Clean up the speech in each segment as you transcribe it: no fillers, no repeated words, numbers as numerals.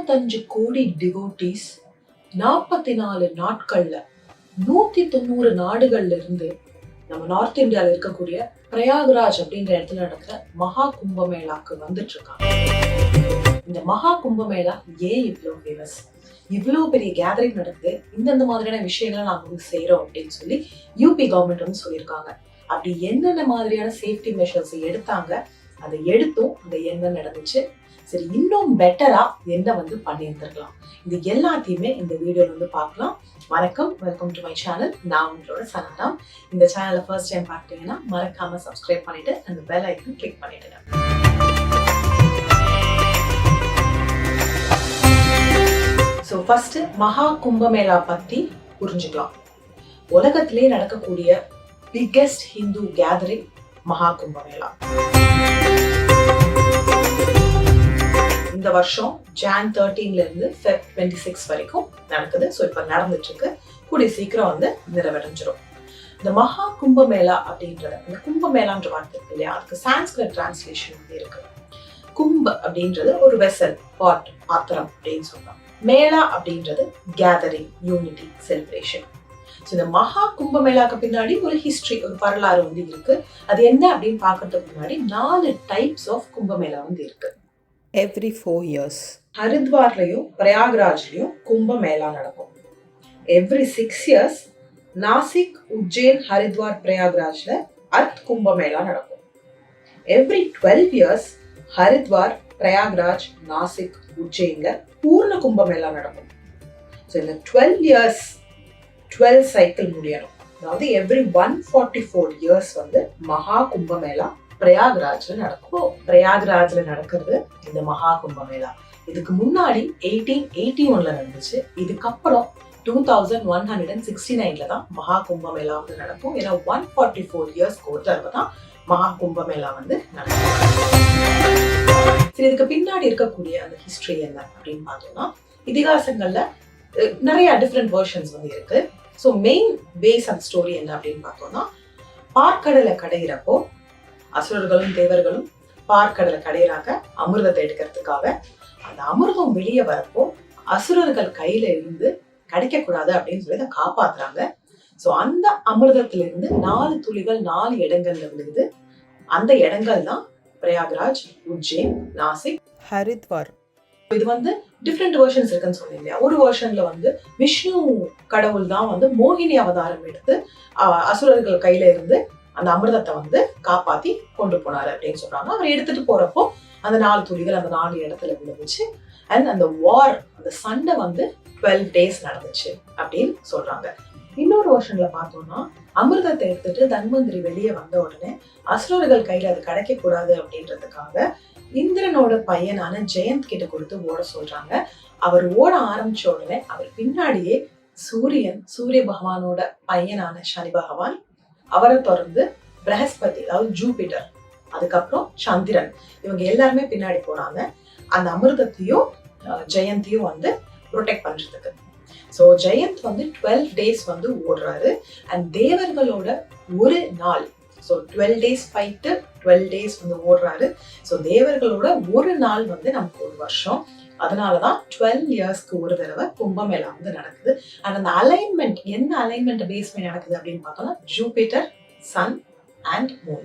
25 கோடி டிவோட்டீஸ் 44 நாட்கள்ல 190 நாடுகள்ல இருந்து நம்ம நார்த் இந்தியாவில் இருக்கக்கூடிய பிரயாக்ராஜ் அப்படின்ற இடத்துல நடக்கிற மகா கும்பமேளாக்கு வந்துட்டு இருக்காங்க. இந்த மகா கும்பமேளா ஏன் இவ்வளோ ஃபேமஸ், இவ்வளோ பெரிய கேதரிங் நடக்குது, இந்தந்த மாதிரியான விஷயங்களை நாங்க வந்து செய்யறோம் அப்படின்னு சொல்லி யூபி கவர்மெண்ட் வந்து சொல்லியிருக்காங்க. அப்படி என்னென்ன மாதிரியான சேஃப்டி மெஷர்ஸ் எடுத்தாங்க, அதை எடுத்தும் அங்க என்ன நடந்துச்சு, சரி இன்னும் பெட்டரா என்ன வந்து பண்ணியிருந்திருக்கலாம், இது எல்லாத்தையுமே இந்த வீடியோல வந்து பார்க்கலாம். வணக்கம், வெல்கம் டு மை சேனல். நான் உங்களோட சனராம். இந்த சேனலை ஃபர்ஸ்ட் டைம் பார்த்தீங்கன்னா மறக்காம சப்ஸ்கிரைப் பண்ணிட்டு அந்த பெல் ஐக்கன் கிளிக் பண்ணிடுங்க. ஸோ ஃபர்ஸ்ட் மகா கும்பமேளா பத்தி புரிஞ்சுக்கலாம். உலகத்திலே நடக்கக்கூடிய பிக்கெஸ்ட் ஹிந்து கேதரிங் மகா கும்பமேளா. இந்த வருஷம் ஜான் 13ல இருந்து ஃபெப் 26 வரைக்கும் நடக்குது. ஸோ இப்போ நடந்துட்டு இருக்கு, கூடிய சீக்கிரம் வந்து நிறைவடைஞ்சிரும். இந்த மகா கும்பமேளா அப்படின்றத, இந்த கும்பமேளான்ற வார்த்தை இருக்கு இல்லையா, அதுக்கு சான்ஸ்கிரிட் டிரான்ஸ்லேஷன் வந்து இருக்கு. கும்ப அப்படின்றது ஒரு வெசல், பாட், பாத்திரம் அப்படின்னு சொல்றாங்க. மேளா அப்படின்றது கேதரிங், யூனிட்டி, செலிப்ரேஷன். ஸோ இந்த மகா கும்பமேளாக்கு பின்னாடி ஒரு ஹிஸ்டரி, ஒரு வரலாறு வந்து இருக்கு. அது என்ன அப்படின்னு பார்க்கறதுக்கு முன்னாடி 4 டைப்ஸ் ஆஃப் கும்பமேளா வந்து இருக்கு. Every 4 years. ஹரித்வார்லயும் பிரயாக்ராஜ்லயும் கும்பமேளா நடக்கும். எவ்ரி 6 years நாசிக், உஜ்ஜைன், ஹரித்வார், பிரயாக்ராஜ்ல அர்த் கும்பமேளா நடக்கும். எவ்ரி 12 years ஹரித்வார், பிரயாக்ராஜ், நாசிக், உஜ்ஜைன்ல பூர்ண கும்பமேளா நடக்கும். ஸோ இந்த 12 years 12 சைக்கிள் முடியணும். அதாவது எவ்ரி 144 years வந்து மகா கும்பமேளா பிரயாக்ராஜ்ல நடக்கும். பிரயாக்ராஜ்ல நடக்கிறது இந்த மகா கும்பமேளா. இதுக்கு முன்னாடி 1881ல நடந்துச்சு. இதுக்கப்புறம் 2169ல தான் மகா கும்பமேளா வந்து நடக்கும். ஏன்னா 144 இயர்ஸ்க்கு ஒரு தடவை தான் மகா கும்பமேளா வந்து நடக்கும். சரி, இதுக்கு பின்னாடி இருக்கக்கூடிய அந்த ஹிஸ்டரி என்ன அப்படின்னு பார்த்தோம்னா, இதிகாசங்கள்ல நிறைய டிஃப்ரெண்ட் வெர்ஷன்ஸ் வந்து இருக்கு. So main base of story என்ன அப்படின்னு பார்த்தோம்னா, பார்க்கடலை கடையிறப்போ அசுரர்களும் தேவர்களும் பார்க்கடலை கடையிறாங்க அமிர்தத்தை எடுக்கிறதுக்காக. அந்த அமிர்தம் வெளியே வரப்போ அசுரர்கள் கையில இருந்து கிடைக்க கூடாது அப்படின்னு சொல்லி அதை காப்பாத்துறாங்க. ஸோ அந்த அமிர்தத்துல இருந்து 4 துளிகள் 4 இடங்கள்ல விழுது. அந்த இடங்கள் தான் பிரயாக்ராஜ், உஜ்ஜைன், நாசிக், ஹரித்வார். இது வந்து டிஃப்ரெண்ட் வெர்ஷன்ஸ் இருக்குன்னு சொன்னீங்க இல்லையா. ஒரு வெர்ஷன்ல வந்து விஷ்ணு கடவுள் தான் வந்து மோகினி அவதாரம் எடுத்து அசுரர்கள் கையில இருந்து அந்த அமிர்தத்தை வந்து காப்பாத்தி கொண்டு போனாரு அப்படின்னு சொல்றாங்க. அவர் எடுத்துட்டு போறப்போ அந்த 4 துளிகள் அந்த 4 இடத்துல விழுந்துச்சு. அண்ட் அந்த வார், அந்த சண்டை வந்து 12 days நடந்துச்சு அப்படின்னு சொல்றாங்க. இன்னொரு வருஷன்ல பார்த்தோம்னா, அமிர்தத்தை எடுத்துட்டு தன்வந்திரி வெளியே வந்த உடனே அசுரர்கள் கையில அது கிடைக்க கூடாது அப்படின்றதுக்காக இந்திரனோட பையனான ஜெயந்த் கிட்ட கொடுத்து ஓட சொல்றாங்க. அவர் ஓட ஆரம்பிச்ச உடனே அவர் பின்னாடியே சூரிய பகவானோட பையனான சனி பகவான், அவரை தொடர்ந்து பிரகஸ்பதி, அதாவது ஜூபிட்டர், அதுக்கப்புறம் சந்திரன், இவங்க எல்லாருமே பின்னாடி போனாங்க அந்த அமிர்தத்தையும் ஜெயந்தையும் வந்து ப்ரொடெக்ட் பண்றதுக்கு. ஸோ ஜெயந்த் வந்து 12 days வந்து ஓடுறாரு. அண்ட் தேவர்களோட ஒரு நாள், ஸோ 12 days ஃபைட்டு, 12 days வந்து ஓடுறாரு. ஸோ தேவர்களோட ஒரு நாள் வந்து நமக்கு ஒரு வருஷம். அதனாலதான் 12 இயர்ஸ்க்கு ஒரு தடவை கும்பமேளா வந்து நடக்குது. அண்ட் அந்த அலைன்மெண்ட், என்ன அலைன்மெண்ட் பேஸ் பண்ணி நடக்குது அப்படின்னு பார்த்தோம்னா, ஜூபிட்டர், சன் அண்ட் மூன்,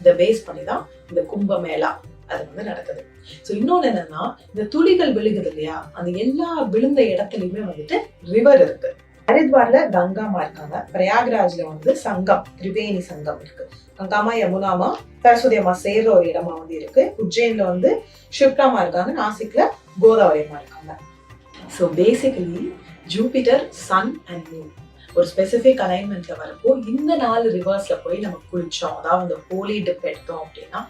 இதை பேஸ் பண்ணி தான் இந்த கும்பமேளா அது வந்து நடக்குது. ஸோ இன்னொன்னு என்னன்னா, இந்த துளிகள் விழுகுது இல்லையா, அந்த எல்லா விழுந்த இடத்துலயுமே வந்துட்டு ரிவர் இருக்கு. ஹரித்வார்ல கங்காமா இருக்காங்க, பிரயாக்ராஜ்ல வந்து சங்கம், திரிவேணி சங்கம் இருக்கு. கங்காமா, யமுனாமா, சரஸ்வதி அம்மா சேர்ற ஒரு இடமா வந்து இருக்கு. உஜ்ஜைன்ல வந்து ஷிப்ராமா இருக்காங்க, நாசிக்ல கோதாவரி அம்மா இருக்காங்க. So basically Jupiter, sun and moon ஒரு ஸ்பெசிபிக் அலைன்மெண்ட்ல வரப்போ இந்த 4 ரிவர்ஸ்ல போய் நம்ம குளிச்சோம், அதாவது அந்த ஹோலி டிப் எடுத்தோம் அப்படின்னா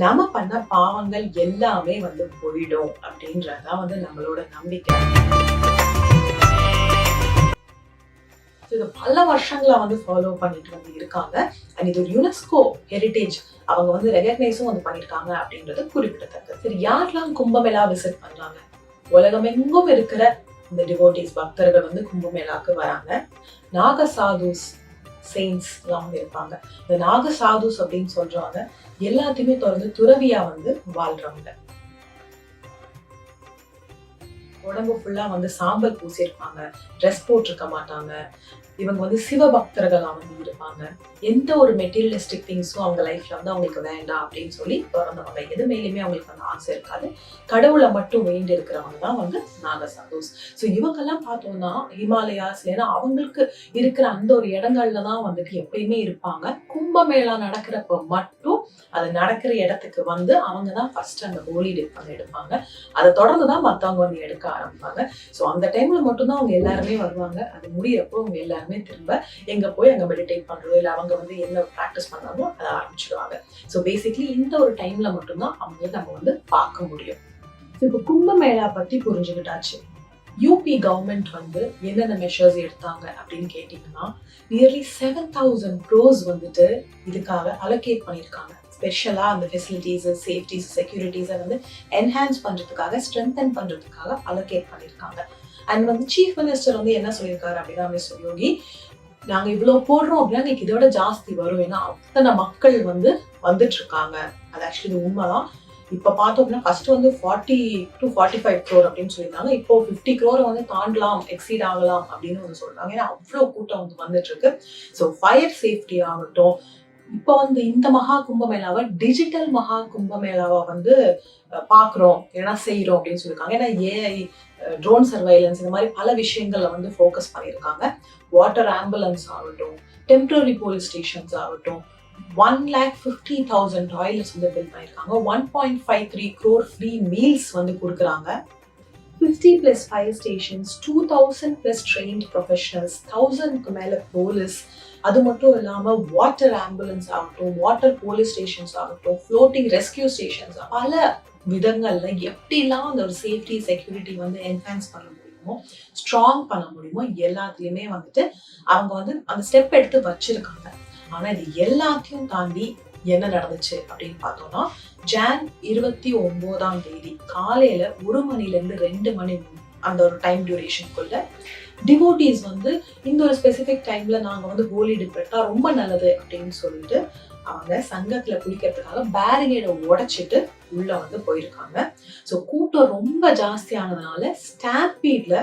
நம்ம பண்ண பாவங்கள் எல்லாமே வந்து போயிடும் அப்படின்றதான் வந்து நம்மளோட நம்பிக்கை. இது பல வருஷங்களா வந்து ஃபாலோ பண்ணிட்டு வந்து இருக்காங்க. அண்ட் இது ஒரு யுனெஸ்கோ ஹெரிட்டேஜ், அவங்க வந்து ரெகக்னைஸும் வந்து பண்ணிருக்காங்க அப்படின்றது குறிப்பிடத்தக்கது. சரி, யாரெல்லாம் கும்பமேளா விசிட் பண்றாங்க? உலகமெங்கும் இருக்கிற இந்த டிவோட்டீஸ், பக்தர்கள் வந்து கும்பமேளாக்கு வராங்க. நாகசாதுஸ், செயின்ஸ் எல்லாம் வந்து இருப்பாங்க. இந்த நாகசாதுஸ் அப்படின்னு சொல்றவங்க எல்லாத்தையுமே தொடர்ந்து துறவியா வந்து வாழ்றவங்க. உடம்பு ஃபுல்லா வந்து சாம்பல் பூசியிருப்பாங்க, ட்ரெஸ் போட்டிருக்க மாட்டாங்க. இவங்க வந்து சிவபக்தர்களா வந்து இருப்பாங்க. எந்த ஒரு மெட்டீரியலிஸ்டிக் திங்ஸும் அவங்க லைஃப்ல வந்து அவங்களுக்கு வேண்டாம் அப்படின்னு சொல்லி திறந்தவங்க. எது மேலேயுமே அவங்களுக்கு வந்து ஆசை இருக்காது. கடவுளை மட்டும் வேண்டி இருக்கிறவங்க தான் வந்து நாகசாதுஸ். ஸோ இவங்கெல்லாம் பார்த்தோம்னா ஹிமாலயாஸ்ல, ஏன்னா அவங்களுக்கு இருக்கிற அந்த ஒரு இடங்கள்ல தான் வந்துட்டு எப்பயுமே இருப்பாங்க. கும்பமேளா நடக்கிறப்ப மட்டும் அது நடக்கிற இடத்துக்கு வந்து அவங்க தான் ஃபர்ஸ்ட் அந்த ஹோலி டிப் வந்து எடுப்பாங்க. அதை தொடர்ந்து தான் மற்றவங்க வந்து எடுக்க ஆரம்பிப்பாங்க. ஸோ அந்த டைம்ல மட்டும்தான் அவங்க எல்லாருமே வருவாங்க. அது முடியறப்போ அவங்க எல்லாருமே திரும்ப எங்க போய் அங்க மெடிடேட் பண்றதோ இல்லை அவங்க வந்து என்ன ப்ராக்டிஸ் பண்ணாங்களோ அதை ஆரம்பிச்சிடுவாங்க. ஸோ பேசிக்லி இந்த ஒரு டைம்ல மட்டும்தான் அவங்க நம்ம வந்து பார்க்க முடியும். இப்போ கும்பமேளா பத்தி புரிஞ்சுக்கிட்டாச்சு. யூபி கவர்மெண்ட் வந்து என்னென்ன மெஷர்ஸ் எடுத்தாங்க அப்படின்னு கேட்டீங்கன்னா, நியர்லி 7,000 crores வந்துட்டு இதுக்காக அலோகேட் பண்ணியிருக்காங்க. ஸ்பெஷலா அந்த ஃபெசிலிட்டிஸ், சேஃப்டிஸ், செக்யூரிட்டிஸை வந்து என்ஹான்ஸ் பண்றதுக்காக, ஸ்ட்ரென்தன் பண்றதுக்காக அலோகேட் பண்ணியிருக்காங்க. அண்ட் வந்து சீஃப் மினிஸ்டர் வந்து என்ன சொல்லியிருக்காரு அப்படின்னா, மிஸ்டர் யோகி, நாங்க இவ்வளவு போடுறோம் அப்படின்னா இன்னைக்கு இதோட ஜாஸ்தி வரும். ஏன்னா அத்தனை மக்கள் வந்து வந்துட்டு இருக்காங்க. அது ஆக்சுவலி இது உண்மைதான். இப்ப பார்த்தோம் அப்படின்னா ஃபர்ஸ்ட் வந்து 40 to 45 crore அப்படின்னு சொல்லியிருந்தாங்க. இப்போ 50 crore வந்து தாண்டலாம், எக்ஸீட் ஆகலாம் அப்படின்னு வந்து சொல்றாங்க. ஏன்னா அவ்வளவு கூட்டம் வந்து வந்துட்டு இருக்கு. ஸோ ஃபயர் சேஃப்டி ஆகட்டும், இப்போ வந்து இந்த மகா கும்பமேளாவை டிஜிட்டல் மகா கும்பமேளாவா வந்து பாக்குறோம், ஏன்னா செய்யறோம் அப்படின்னு சொல்லியிருக்காங்க. ஏன்னா ஏஐ, ட்ரோன் சர்வைலன்ஸ், இந்த மாதிரி பல விஷயங்கள்ல வந்து ஃபோக்கஸ் பண்ணியிருக்காங்க. வாட்டர் ஆம்புலன்ஸ் ஆகட்டும், டெம்பரரி போலீஸ் ஸ்டேஷன்ஸ் ஆகட்டும், 1,50,000 டாய்லெட்ஸ் வந்து பில்ட் பண்ணியிருக்காங்க. 1.53 crore ஃப்ரீ மீல்ஸ் வந்து கொடுக்குறாங்க. 50+ ஃபயர் ஸ்டேஷன்ஸ், 2,000+ ட்ரெயின்ட் ப்ரொஃபஷனல்ஸ், 1,000க்கு மேல போலீஸ். அது மட்டும் இல்லாம வாட்டர் ஆம்புலன்ஸ் ஆகட்டும், வாட்டர் போலீஸ் ஸ்டேஷன்ஸ் ஆகட்டும், ஃப்ளோட்டிங் ரெஸ்கியூ ஸ்டேஷன்ஸ், பல விதங்கள்ல எப்படிலாம் அந்த ஒரு சேஃப்டி செக்யூரிட்டி வந்து என்ஹான்ஸ் பண்ண முடியுமோ, ஸ்ட்ராங் பண்ண முடியுமோ, எல்லாத்துலயுமே வந்துட்டு அவங்க வந்து அந்த ஸ்டெப் எடுத்து வச்சிருக்காங்க. ஆனா இது எல்லாத்தையும் தாண்டி என்ன நடந்துச்சு அப்படின்னு பார்த்தோம்னா, ஜான் 29ஆம் தேதி காலையில 1 மணிலேருந்து 2 மணி அந்த ஒரு டைம் டியூரேஷனுக்குள்ள டிவோட்டீஸ் வந்து இந்த ஒரு ஸ்பெசிபிக் டைம்ல நாங்க வந்து ஹோலி டிப் எடுத்தா ரொம்ப நல்லது அப்படின்னு சொல்லிட்டு அவங்க சங்கத்துல குளிக்கிறதுக்காக பேரிகேடை உடைச்சிட்டு உள்ள வந்து போயிருக்காங்க. ஸோ கூட்டம் ரொம்ப ஜாஸ்தியானதுனால ஸ்டாம்பீட்ல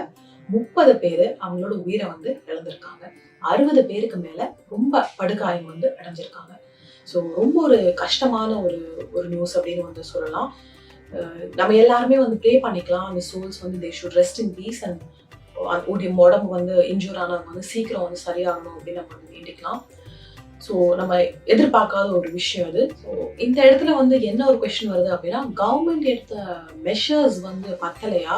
30 பேரு அவங்களோட உயிரை வந்து இழந்திருக்காங்க. 60 பேருக்கு மேல ரொம்ப படுகாயம் வந்து அடைஞ்சிருக்காங்க. ஸோ ரொம்ப ஒரு கஷ்டமான ஒரு நியூஸ் அப்படின்னு வந்து சொல்லலாம். நம்ம எல்லாருமே வந்து ப்ரே பண்ணிக்கலாம், அந்த சோல்ஸ் வந்து they should rest in peace and உடம்பு வந்து இன்ஜூர் ஆனவங்க வந்து சீக்கிரம் வந்து சரியாகணும் அப்படின்னு நம்ம வந்து வேண்டிக்கலாம். ஸோ நம்ம எதிர்பார்க்காத ஒரு விஷயம் அது. ஸோ இந்த இடத்துல வந்து என்ன ஒரு கொஸ்டின் வருது அப்படின்னா, கவர்மெண்ட் எடுத்த மெஷர்ஸ் வந்து பத்தலையா,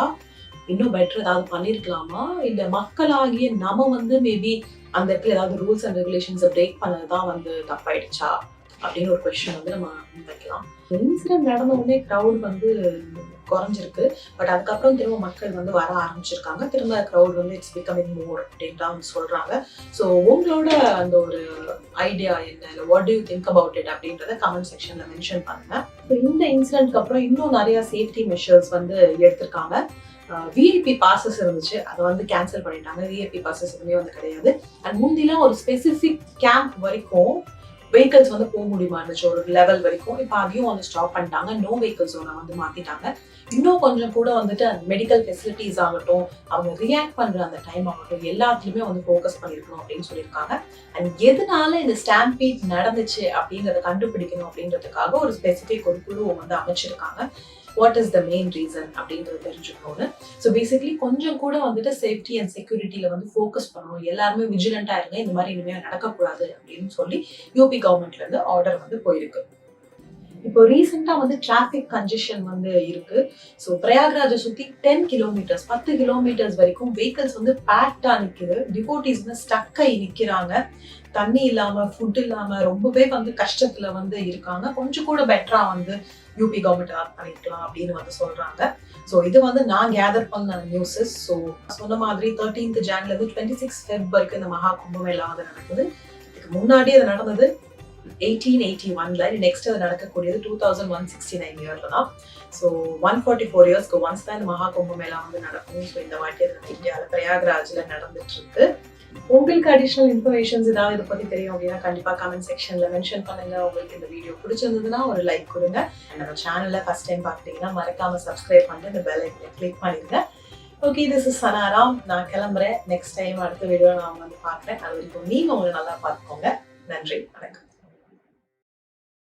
இன்னும் பெட்டர் ஏதாவது பண்ணிருக்கலாமா, இல்ல மக்களாகிய நம்ம வந்து மேபி அந்த இடத்துல ஏதாவது ரூல்ஸ் அண்ட் ரெகுலேஷன்ஸை பிரேக் பண்ணதுதான் வந்து தப்பாயிடுச்சா அப்படின்னு ஒரு கொஸ்டின் வந்து நம்ம வைக்கலாம். இன்சிடென்ட் நடந்த உடனே க்ரௌட் வந்து குறைஞ்சிருக்கு. பட் அதுக்கப்புறம் திரும்ப மக்கள் வந்து வர ஆரம்பிச்சிருக்காங்க. திரும்ப க்ரௌட் வந்து இட்ஸ் பிகமிங் மோர் அப்படின்ட்டு வந்து சொல்றாங்க. ஸோ உங்களோட அந்த ஒரு ஐடியா என்ன, இல்லை what to you think about it அப்படின்றத கமெண்ட் செக்ஷன்ல மென்ஷன் பண்ணுங்க. இந்த இன்சிடென்ட்க்கு அப்புறம் இன்னும் நிறைய சேஃப்டி மெஷர்ஸ் வந்து எடுத்திருக்காங்க. விஐபி பாசஸ் இருந்துச்சு, அதை வந்து கேன்சல் பண்ணிட்டாங்க. விஐபி பாசஸ் எதுவுமே வந்து கிடையாது. அண்ட் முந்திலாம் ஒரு ஸ்பெசிபிக் கேம்ப் வரைக்கும் வெஹிக்கிள்ஸ் வந்து போக முடியுமா இருந்துச்சு, ஒரு லெவல் வரைக்கும். இப்போ அதையும் வந்து ஸ்டாப் பண்ணிட்டாங்க. நோ வெஹிக்கிள் ஜோனை வந்து மாத்திட்டாங்க. இன்னும் கொஞ்சம் கூட வந்துட்டு மெடிக்கல் ஃபெசிலிட்டிஸ் ஆகட்டும், அவங்க ரியாக்ட் பண்ற அந்த டைம் ஆகட்டும், எல்லாத்துலயுமே வந்து ஃபோக்கஸ் பண்ணிருக்கணும் அப்படின்னு சொல்லியிருக்காங்க. அண்ட் எதனால இந்த ஸ்டாம்பீட் நடந்துச்சு அப்படின்றத கண்டுபிடிக்கணும் அப்படின்றதுக்காக ஒரு ஸ்பெசிபிக் ஒரு குழுவை வந்து அமைச்சிருக்காங்க. What is the main reason அப்படின்றது தெரிஞ்சுக்கணும்னு. ஸோ பேசிக்லி கொஞ்சம் கூட வந்துட்டு சேஃப்டி அண்ட் செக்யூரிட்டியில வந்து ஃபோக்கஸ் பண்ணணும், எல்லாருமே விஜிலண்டா இருங்க, இந்த மாதிரி இனிமேல் நடக்கக்கூடாது அப்படின்னு சொல்லி யூபி கவர்மெண்ட்ல இருந்து ஆர்டர் வந்து போயிருக்கு. இப்போ ரீசெண்டா வந்து டிராபிக் கன்ஜெஷன் வந்து இருக்கு. ஸோ பிரயாக்ராஜை சுத்தி 10 கிலோமீட்டர்ஸ் 10 கிலோமீட்டர்ஸ் வரைக்கும் வெஹிக்கிள்ஸ் வந்து பேக்டா நிக்குது. டிவோட்டீஸ் வந்து ஸ்டக் ஆகி நிக்கிறாங்க. தண்ணி இல்லாம, ஃபுட் இல்லாம ரொம்பவே வந்து கஷ்டத்துல வந்து இருக்காங்க. கொஞ்சம் கூட பெட்டரா வந்து யூபி கவர்மெண்ட் ஆட் பண்ணிக்கலாம் அப்படின்னு வந்து சொல்றாங்க. ஸோ இது வந்து நான் கேதர் பண்ண நியூஸஸ். ஸோ சொன்ன மாதிரி 13th January இருந்து 26 February வரைக்கும் இந்த மகா கும்பமேளா வந்து நடக்குது. இதுக்கு முன்னாடி அது நடந்தது 1881ல. நெக்ஸ்ட் அது நடக்கக்கூடியது 2169 இயர்ல தான். ஸோ 144 இயர்ஸ்க்கு ஒன்ஸ் தான் இந்த மகா கும்பமேளா வந்து நடக்கும். ஸோ இந்த வாட்டி அது இந்தியாவில் பிரயாக்ராஜ்ல நடந்துட்டு இருக்கு. உங்களுக்கு அடிஷனல் இன்ஃபர்மேஷன்ஸ் ஏதாவது இதை பத்தி தெரியும் அப்படின்னா கண்டிப்பா கமெண்ட் செக்ஷன்ல மென்ஷன் பண்ணுங்க. உங்களுக்கு இந்த வீடியோ பிடிச்சிருந்ததுன்னா ஒரு லைக் கொடுங்க. நம்ம சேனல்ல ஃபர்ஸ்ட் டைம் பாக்குறீங்கன்னா மறக்காம சப்ஸ்கிரைப் பண்ணிட்டு இந்த பெல் ஐக்கனை கிளிக் பண்ணிருங்க. Okay, this is சனாராம். நான் கிளம்புறேன். நெக்ஸ்ட் டைம் அடுத்த வீடியோ நான் வந்து பார்க்குறேன். அது வரைக்கும் நீங்க உங்களை நல்லா பார்த்துக்கோங்க. நன்றி, வணக்கம்.